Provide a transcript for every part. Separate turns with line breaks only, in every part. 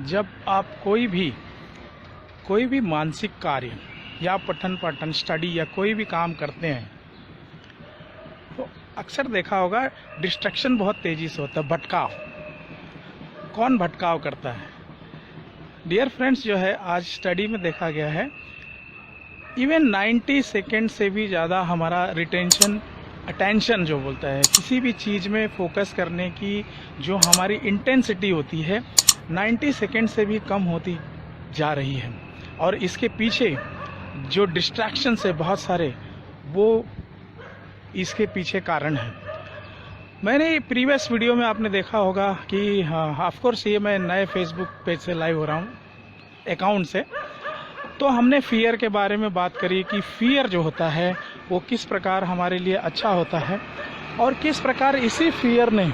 जब आप कोई भी मानसिक कार्य या पठन पाठन स्टडी या कोई भी काम करते हैं तो अक्सर देखा होगा डिस्ट्रैक्शन बहुत तेज़ी से होता है। भटकाव, कौन भटकाव करता है? डियर फ्रेंड्स, जो है आज स्टडी में देखा गया है इवन 90 सेकेंड से भी ज़्यादा हमारा अटेंशन जो बोलता है, किसी भी चीज़ में फोकस करने की जो हमारी इंटेंसिटी होती है 90 सेकेंड से भी कम होती जा रही है। और इसके पीछे जो डिस्ट्रैक्शंस है बहुत सारे, वो इसके पीछे कारण है। मैंने प्रीवियस वीडियो में आपने देखा होगा कि ऑफ कोर्स ये मैं नए फेसबुक पेज से लाइव हो रहा हूँ, अकाउंट से। तो हमने फियर के बारे में बात करी कि फियर जो होता है वो किस प्रकार हमारे लिए अच्छा होता है और किस प्रकार इसी फियर ने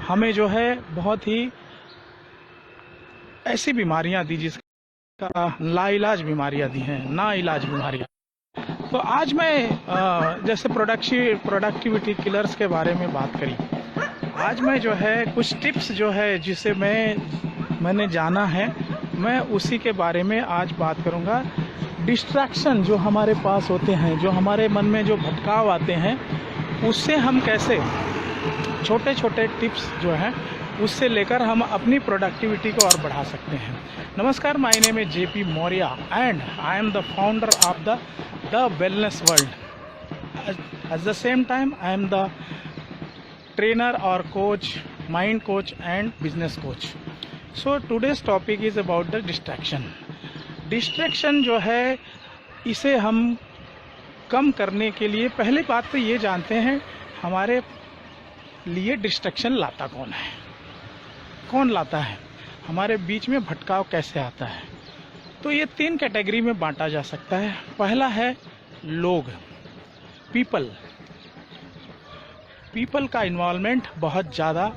हमें जो है बहुत ही ऐसी बीमारियां दी जिसका लाइलाज बीमारियां दी हैं, नाइलाज बीमारियां। तो आज मैं जैसे प्रोडक्टिविटी किलर्स के बारे में बात करी, आज मैं जो है कुछ टिप्स जो है जिसे मैंने जाना है, मैं उसी के बारे में आज बात करूंगा। डिस्ट्रैक्शन जो हमारे पास होते हैं, जो हमारे मन में जो भटकाव आते हैं, उससे हम कैसे छोटे छोटे टिप्स जो हैं उससे लेकर हम अपनी प्रोडक्टिविटी को और बढ़ा सकते हैं। नमस्कार, my name is JP Maurya and I am the founder of the wellness world. At the same time I am the trainer और coach, mind coach and business coach. So today's topic is about the distraction जो है, इसे हम कम करने के लिए पहली बात तो ये जानते हैं हमारे लिए डिस्ट्रैक्शन लाता कौन है, कौन लाता है, हमारे बीच में भटकाव कैसे आता है। तो ये 3 कैटेगरी में बांटा जा सकता है। पहला है लोग, पीपल का इन्वॉल्वमेंट बहुत ज़्यादा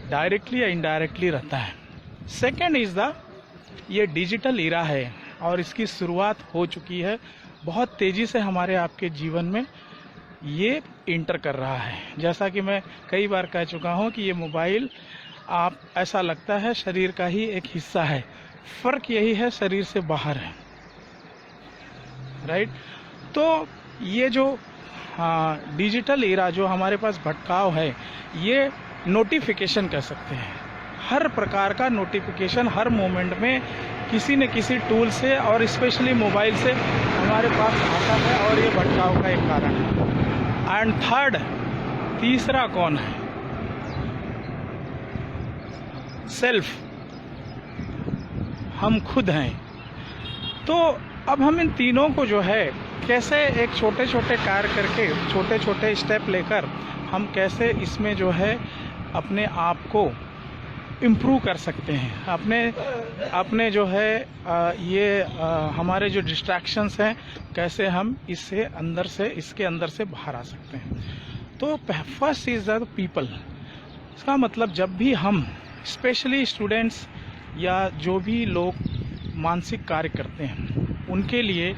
डायरेक्टली या इनडायरेक्टली रहता है। सेकेंड इज ये डिजिटल इरा है और इसकी शुरुआत हो चुकी है, बहुत तेज़ी से हमारे आपके जीवन में ये इंटर कर रहा है। जैसा कि मैं कई बार कह चुका हूँ कि ये मोबाइल आप ऐसा लगता है शरीर का ही एक हिस्सा है, फ़र्क यही है शरीर से बाहर है, राइट। तो ये जो डिजिटल इरा जो हमारे पास भटकाव है, ये नोटिफिकेशन कह सकते हैं। हर प्रकार का नोटिफिकेशन हर मोमेंट में किसी न किसी टूल से और स्पेशली मोबाइल से हमारे पास आता है और ये भटकाव का एक कारण है। एंड थर्ड, तीसरा कौन है? सेल्फ, हम खुद हैं। तो अब हम इन तीनों को जो है कैसे एक छोटे छोटे कार्य करके, छोटे छोटे स्टेप लेकर हम कैसे इसमें जो है अपने आप को इम्प्रूव कर सकते हैं, अपने जो है हमारे जो डिस्ट्रैक्शंस हैं कैसे हम इसके अंदर से बाहर आ सकते हैं। तो फर्स्ट इज द पीपल। इसका मतलब जब भी हम स्पेशली स्टूडेंट्स या जो भी लोग मानसिक कार्य करते हैं उनके लिए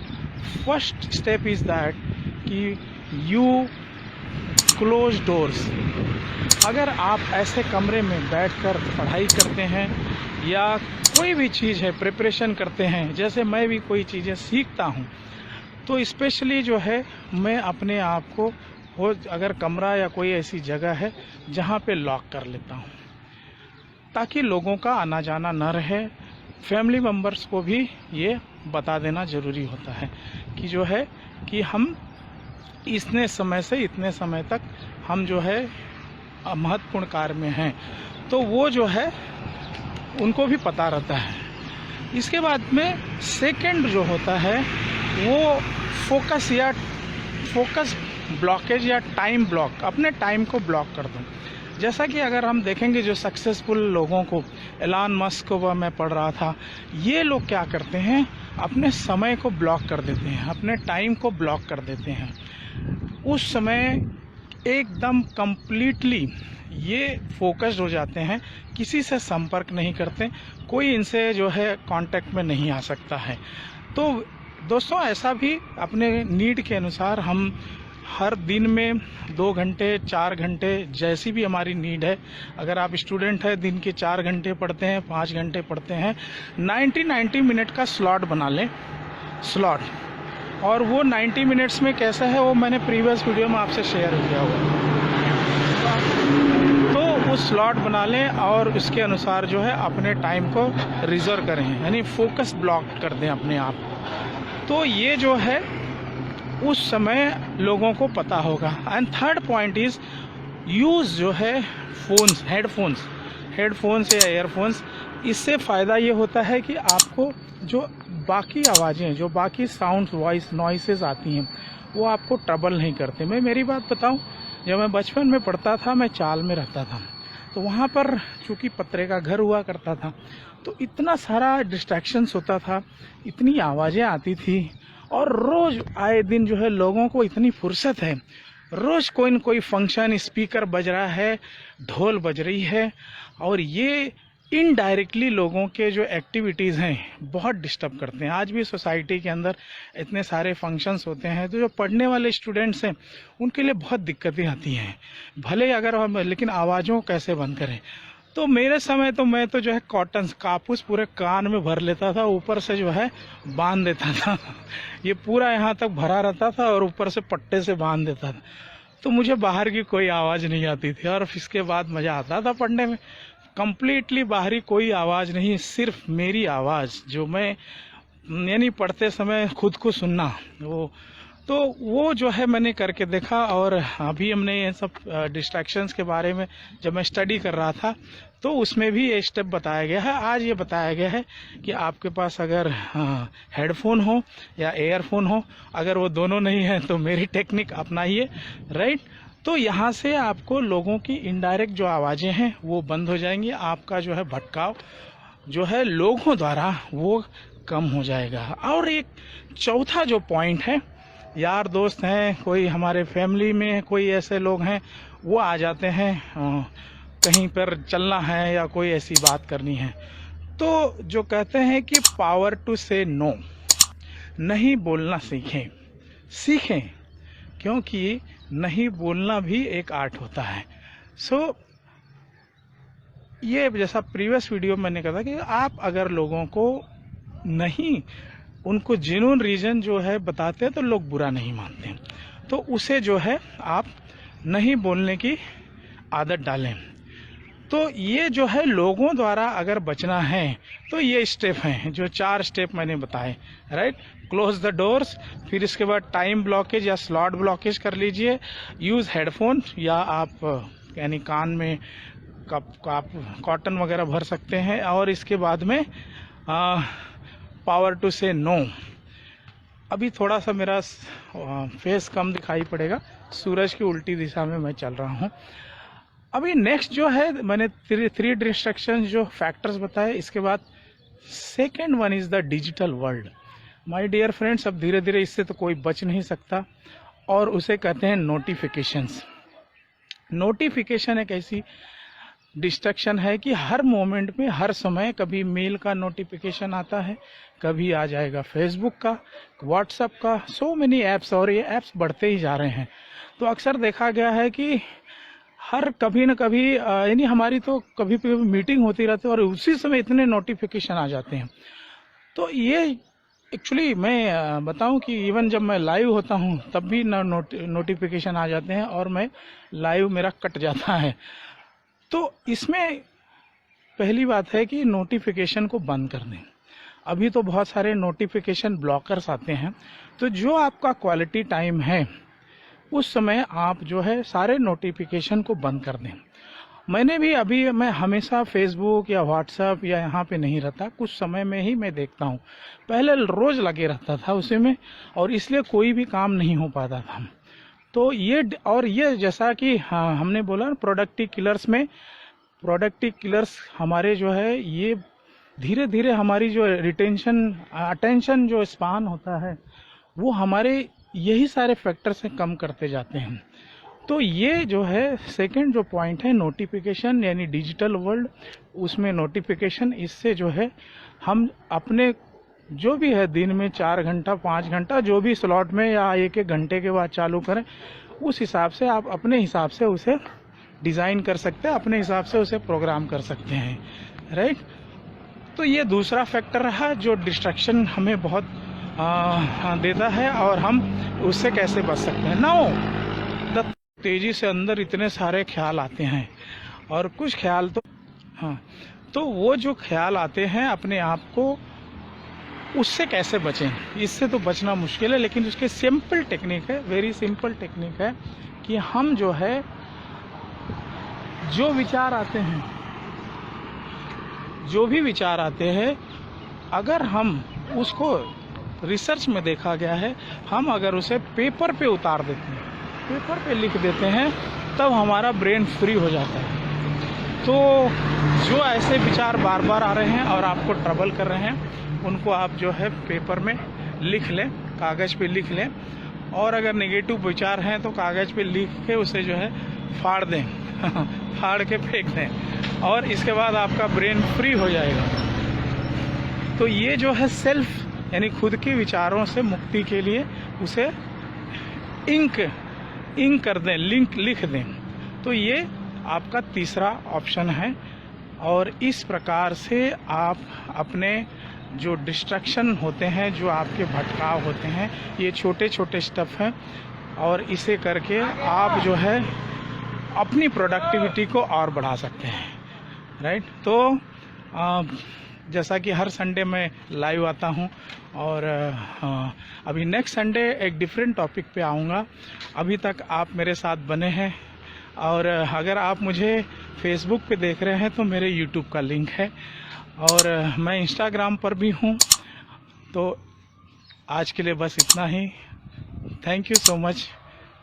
फर्स्ट स्टेप इज दैट कि यू क्लोज डोर्स। अगर आप ऐसे कमरे में बैठकर पढ़ाई करते हैं या कोई भी चीज़ है प्रिपरेशन करते हैं, जैसे मैं भी कोई चीज़ें सीखता हूँ, तो स्पेशली जो है मैं अपने आप को अगर कमरा या कोई ऐसी जगह है जहाँ पे लॉक कर लेता हूँ ताकि लोगों का आना जाना न रहे। फैमिली मेम्बर्स को भी ये बता देना ज़रूरी होता है कि जो है कि हम इतने समय से इतने समय तक हम जो है महत्वपूर्ण कार्य में हैं, तो वो जो है उनको भी पता रहता है। इसके बाद में सेकंड जो होता है वो फोकस ब्लॉकेज या टाइम ब्लॉक, अपने टाइम को ब्लॉक कर दो। जैसा कि अगर हम देखेंगे जो सक्सेसफुल लोगों को, एलन मस्क को मैं पढ़ रहा था, ये लोग क्या करते हैं, अपने समय को ब्लॉक कर देते हैं, अपने टाइम को ब्लॉक कर देते हैं। उस समय एकदम कंप्लीटली ये फोकस्ड हो जाते हैं, किसी से संपर्क नहीं करते, कोई इनसे जो है कांटेक्ट में नहीं आ सकता है। तो दोस्तों ऐसा भी अपने नीड के अनुसार हर दिन में 2 घंटे 4 घंटे जैसी भी हमारी नीड है, अगर आप स्टूडेंट हैं दिन के 4 घंटे पढ़ते हैं, 5 घंटे पढ़ते हैं, 90 मिनट का स्लॉट बना लें, स्लॉट। और वो 90 मिनट्स में कैसा है वो मैंने प्रीवियस वीडियो में आपसे शेयर किया हुआ। तो वो स्लॉट बना लें और उसके अनुसार जो है अपने टाइम को रिजर्व करें, यानी फोकस ब्लॉक कर दें अपने आप। तो ये जो है उस समय लोगों को पता होगा। And third point is use जो है फ़ोन्स, हेडफोन्स या एयरफोन्स। इससे फ़ायदा ये होता है कि आपको जो बाकी आवाज़ें, जो बाकी साउंड नॉइसेस आती हैं वो आपको ट्रबल नहीं करते। मैं मेरी बात बताऊं, जब मैं बचपन में पढ़ता था, मैं चाल में रहता था, तो वहाँ पर चूँकि पत्रे का घर हुआ करता था, तो इतना सारा डिस्ट्रैक्शंस होता था, इतनी आवाज़ें आती थी, और रोज़ आए दिन जो है लोगों को इतनी फुर्सत है, रोज़ कोई न कोई फंक्शन, स्पीकर बज रहा है, ढोल बज रही है, और ये इनडायरेक्टली लोगों के जो एक्टिविटीज़ हैं बहुत डिस्टर्ब करते हैं। आज भी सोसाइटी के अंदर इतने सारे फंक्शंस होते हैं, तो जो पढ़ने वाले स्टूडेंट्स हैं उनके लिए बहुत दिक्कतें आती हैं। भले अगर हम, लेकिन आवाज़ों कैसे बंद करें। तो मेरे समय तो मैं तो जो है कॉटन कापूस पूरे कान में भर लेता था, ऊपर से जो है बांध देता था ये पूरा यहाँ तक भरा रहता था और ऊपर से पट्टे से बांध देता था, तो मुझे बाहर की कोई आवाज़ नहीं आती थी और इसके बाद मज़ा आता था पढ़ने में। कंप्लीटली बाहरी कोई आवाज़ नहीं, सिर्फ मेरी आवाज़ जो मैं यानी पढ़ते समय खुद को सुनना, वो जो है मैंने करके देखा। और अभी हमने ये सब डिस्ट्रैक्शंस के बारे में जब मैं स्टडी कर रहा था तो उसमें भी ये स्टेप बताया गया है। आज ये बताया गया है कि आपके पास अगर हेडफोन हो या एयरफोन हो, अगर वो दोनों नहीं है तो मेरी टेक्निक अपनाइए, राइट। तो यहाँ से आपको लोगों की इनडायरेक्ट जो आवाज़ें हैं वो बंद हो जाएंगी, आपका जो है भटकाव जो है लोगों द्वारा वो कम हो जाएगा। और एक चौथा जो पॉइंट है, यार दोस्त हैं, कोई हमारे फैमिली में कोई ऐसे लोग हैं वो आ जाते हैं, कहीं पर चलना है या कोई ऐसी बात करनी है, तो जो कहते हैं कि पावर टू से नो, नहीं बोलना सीखें, क्योंकि नहीं बोलना भी एक आर्ट होता है। ये जैसा प्रीवियस वीडियो में मैंने कहा था कि आप अगर लोगों को नहीं, उनको जेन्युइन रीजन जो है बताते हैं तो लोग बुरा नहीं मानते, तो उसे जो है आप नहीं बोलने की आदत डालें। तो ये जो है लोगों द्वारा अगर बचना है तो ये स्टेप हैं, जो 4 स्टेप मैंने बताए, राइट। क्लोज द डोर्स, फिर इसके बाद टाइम ब्लॉकेज या स्लॉट ब्लॉकेज कर लीजिए, यूज़ हेडफोन या आप यानी कान में आप कॉटन वगैरह भर सकते हैं, और इसके बाद में पावर टू से नो। अभी थोड़ा सा मेरा फेस कम दिखाई पड़ेगा, सूरज की उल्टी दिशा में मैं चल रहा हूँ। अभी नेक्स्ट जो है मैंने 3 डिस्ट्रैक्शन जो फैक्टर्स बताए, इसके बाद second one is the digital world. My dear friends, अब धीरे धीरे इससे तो कोई बच नहीं सकता, और उसे कहते हैं नोटिफिकेशंस। नोटिफिकेशन एक ऐसी डिस्ट्रैक्शन है कि हर मोमेंट में, हर समय कभी मेल का नोटिफिकेशन आता है, कभी आ जाएगा फेसबुक का, व्हाट्सएप का, सो मेनी ऐप्स, और ये ऐप्स बढ़ते ही जा रहे हैं। तो अक्सर देखा गया है कि हर कभी न कभी यानी हमारी तो कभी कभी मीटिंग होती रहती है और उसी समय इतने नोटिफिकेशन आ जाते हैं। तो ये एक्चुअली मैं बताऊं कि इवन जब मैं लाइव होता हूं तब भी नोटिफिकेशन आ जाते हैं और मैं लाइव मेरा कट जाता है। तो इसमें पहली बात है कि नोटिफिकेशन को बंद कर दें। अभी तो बहुत सारे नोटिफिकेशन ब्लॉकर्स आते हैं, तो जो आपका क्वालिटी टाइम है उस समय आप जो है सारे नोटिफिकेशन को बंद कर दें। मैं हमेशा फेसबुक या व्हाट्सएप या यहाँ पे नहीं रहता, कुछ समय में ही मैं देखता हूँ। पहले रोज लगे रहता था उसी में, और इसलिए कोई भी काम नहीं हो पाता था। तो ये जैसा कि हाँ हमने बोला प्रोडक्टिव किलर्स हमारे जो है ये धीरे धीरे हमारी जो अटेंशन जो स्पान होता है वो हमारे यही सारे फैक्टर से कम करते जाते हैं। तो ये जो है सेकंड जो पॉइंट है नोटिफिकेशन, यानी डिजिटल वर्ल्ड, उसमें नोटिफिकेशन, इससे जो है हम अपने जो भी है दिन में 4 घंटा 5 घंटा जो भी स्लॉट में, या 1-1 घंटे के बाद चालू करें, उस हिसाब से आप अपने हिसाब से उसे डिज़ाइन कर सकते हैं, अपने हिसाब से उसे प्रोग्राम कर सकते हैं, राइट। तो ये दूसरा फैक्टर रहा जो डिस्ट्रैक्शन हमें बहुत देता है और हम उससे कैसे बच सकते हैं। नाउ तेज़ी से अंदर इतने सारे ख्याल आते हैं, और कुछ ख्याल तो वो जो ख्याल आते हैं अपने आप को उससे कैसे बचें, इससे तो बचना मुश्किल है, लेकिन उसके सिंपल टेक्निक है, वेरी सिंपल टेक्निक है कि हम जो है जो विचार आते हैं, जो भी विचार आते हैं, अगर हम उसको रिसर्च में देखा गया है, हम अगर उसे पेपर पे उतार देते हैं, पेपर पे लिख देते हैं, तब हमारा ब्रेन फ्री हो जाता है। तो जो ऐसे विचार बार बार आ रहे हैं और आपको ट्रबल कर रहे हैं, उनको आप जो है पेपर में लिख लें, कागज़ पे लिख लें, और अगर नेगेटिव विचार हैं तो कागज़ पे लिख के उसे जो है फाड़ दें फाड़ के फेंक दें, और इसके बाद आपका ब्रेन फ्री हो जाएगा। तो ये जो है सेल्फ यानी खुद के विचारों से मुक्ति के लिए उसे इंक कर दें, लिख दें। तो ये आपका तीसरा ऑप्शन है, और इस प्रकार से आप अपने जो डिस्ट्रैक्शन होते हैं, जो आपके भटकाव होते हैं, ये छोटे छोटे स्टेप हैं, और इसे करके आप जो है अपनी प्रोडक्टिविटी को और बढ़ा सकते हैं, राइट। तो जैसा कि हर संडे मैं लाइव आता हूं, और अभी नेक्स्ट संडे एक डिफरेंट टॉपिक पे आऊँगा। अभी तक आप मेरे साथ बने हैं, और अगर आप मुझे फेसबुक पे देख रहे हैं तो मेरे यूट्यूब का लिंक है, और मैं इंस्टाग्राम पर भी हूँ। तो आज के लिए बस इतना ही। Thank you so much.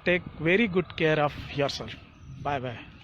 Take very good care of yourself. Bye bye.